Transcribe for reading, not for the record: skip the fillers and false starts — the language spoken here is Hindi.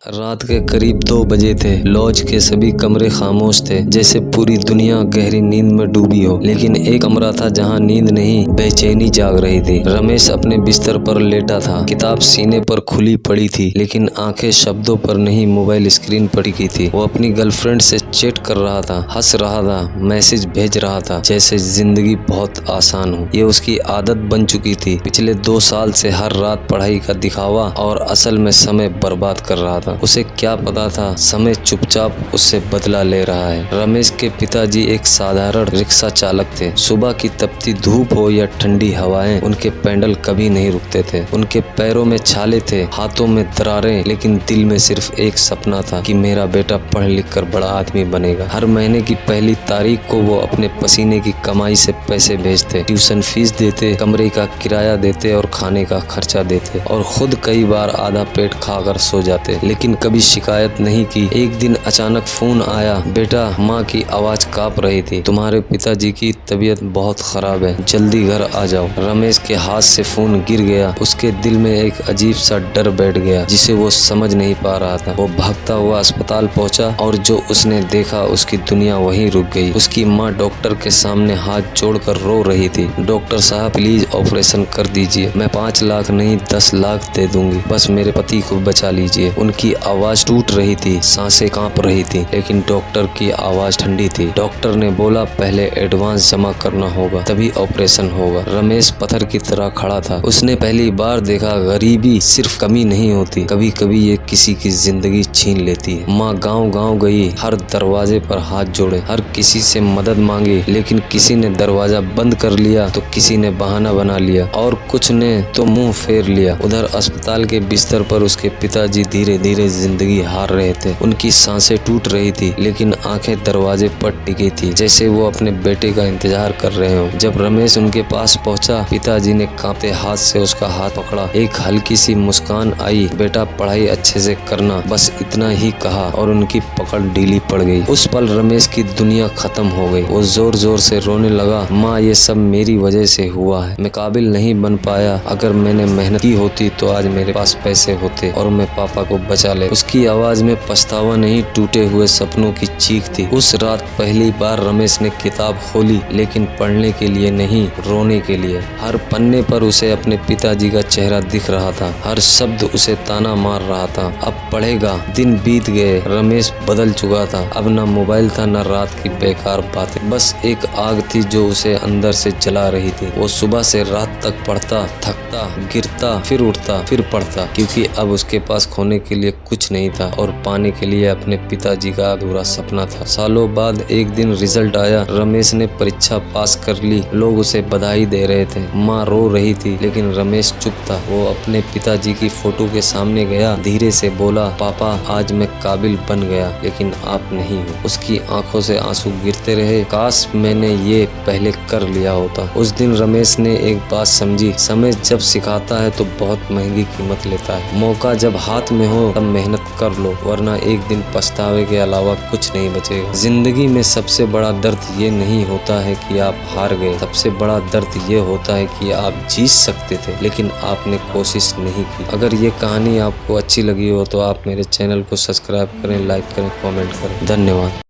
रात के करीब 2 बजे थे। लॉज के सभी कमरे खामोश थे, जैसे पूरी दुनिया गहरी नींद में डूबी हो। लेकिन एक कमरा था जहां नींद नहीं, बेचैनी जाग रही थी। रमेश अपने बिस्तर पर लेटा था, किताब सीने पर खुली पड़ी थी, लेकिन आंखें शब्दों पर नहीं, मोबाइल स्क्रीन पर टिकी थी। वो अपनी गर्लफ्रेंड से चैट कर रहा था, हंस रहा था, मैसेज भेज रहा था, जैसे जिंदगी बहुत आसान हो। ये उसकी आदत बन चुकी थी। पिछले 2 साल से हर रात पढ़ाई का दिखावा और असल में समय बर्बाद कर रहा था। उसे क्या पता था, समय चुपचाप उससे बदला ले रहा है। रमेश के पिताजी एक साधारण रिक्शा चालक थे। सुबह की तपती धूप हो या ठंडी हवाएं, उनके पैडल कभी नहीं रुकते थे। उनके पैरों में छाले थे, हाथों में दरारें, लेकिन दिल में सिर्फ एक सपना था कि मेरा बेटा पढ़ लिख कर बड़ा आदमी बनेगा। हर महीने की पहली तारीख को वो अपने पसीने की कमाई से पैसे भेजते, ट्यूशन फीस देते, कमरे का किराया देते और खाने का खर्चा देते, और खुद कई बार आधा पेट खाकर सो जाते, लेकिन कभी शिकायत नहीं की। एक दिन अचानक फोन आया, बेटा, माँ की आवाज कांप रही थी, तुम्हारे पिताजी की तबीयत बहुत खराब है, जल्दी घर आ जाओ। रमेश के हाथ से फोन गिर गया। उसके दिल में एक अजीब सा डर बैठ गया, जिसे वो समझ नहीं पा रहा था। वो भागता हुआ अस्पताल पहुंचा, और जो उसने देखा, उसकी दुनिया वहीं रुक गई। उसकी माँ डॉक्टर के सामने हाथ जोड़कर रो रही थी। डॉक्टर साहब, प्लीज ऑपरेशन कर दीजिए, मैं 5 लाख नहीं 10 लाख दे दूंगी, बस मेरे पति को बचा लीजिए। उनकी आवाज टूट रही थी, सांसें कांप रही थी, लेकिन डॉक्टर की आवाज ठंडी थी। डॉक्टर ने बोला, पहले एडवांस जमा करना होगा, तभी ऑपरेशन होगा। रमेश पत्थर की तरह खड़ा था। उसने पहली बार देखा, गरीबी सिर्फ कमी नहीं होती, कभी कभी ये किसी की जिंदगी छीन लेती है। माँ गांव गांव गई, हर दरवाजे पर हाथ जोड़े, हर किसी से मदद मांगी, लेकिन किसी ने दरवाजा बंद कर लिया तो किसी ने बहाना बना लिया, और कुछ ने तो मुंह फेर लिया। उधर अस्पताल के बिस्तर पर उसके पिताजी धीरे धीरे जिंदगी हार रहे थे। उनकी सांसें टूट रही थी, लेकिन आंखें दरवाजे पर टिकी थी, जैसे वो अपने बेटे का इंतजार कर रहे हो। जब रमेश उनके पास पहुंचा, पिताजी ने कांपते हाथ से उसका हाथ पकड़ा। एक हल्की सी मुस्कान आई, बेटा, पढ़ाई अच्छे से करना, बस इतना ही कहा, और उनकी पकड़ ढीली पड़ गई। उस पल रमेश की दुनिया खत्म हो गई। वो जोर जोर से रोने लगा, माँ, ये सब मेरी वजह से हुआ है, मैं काबिल नहीं बन पाया। अगर मैंने मेहनत की होती तो आज मेरे पास पैसे होते और मैं पापा को बचा ले। उसकी आवाज में पछतावा नहीं, टूटे हुए सपनों की चीख थी। उस रात पहली बार रमेश ने किताब खोली, लेकिन पढ़ने के लिए नहीं, रोने के लिए। हर पन्ने पर उसे अपने पिताजी का चेहरा दिख रहा था, हर शब्द उसे ताना मार रहा था। अब पढ़ेगा। दिन बीत गए, रमेश बदल चुका था। अब न मोबाइल था, न रात की बेकार बातें, बस एक आग थी जो उसे अंदर से जला रही थी। वो सुबह से रात तक पढ़ता, थकता, गिरता, फिर उठता, फिर पढ़ता, क्योंकि अब उसके पास खोने के लिए कुछ नहीं था और पाने के लिए अपने पिताजी का अधूरा सपना था। सालों बाद एक दिन रिजल्ट आया। रमेश ने परीक्षा पास कर ली। लोग उसे बधाई दे रहे थे। माँ रो रही थी, लेकिन रमेश चुप था। वो अपने पिताजी की फोटो के सामने गया, धीरे से बोला, पापा, आज मैं काबिल बन गया, लेकिन आप नहीं हो। उसकी आंखों से आंसू गिरते रहे। काश मैंने ये पहले कर लिया होता। उस दिन रमेश ने एक बात समझी, समय जब सिखाता है तो बहुत महंगी कीमत लेता है। मौका जब हाथ में हो तब मेहनत कर लो, वरना एक दिन पछतावे के अलावा कुछ नहीं बचेगा। जिंदगी में सबसे बड़ा दर्द ये नहीं होता है कि आप हार गए, सबसे बड़ा दर्द ये होता है कि आप जीत सकते थे, लेकिन आपने कोशिश नहीं की। अगर ये कहानी आपको अच्छी लगी हो तो आप मेरे चैनल को सब्सक्राइब करें, लाइक करें, कमेंट करें। धन्यवाद।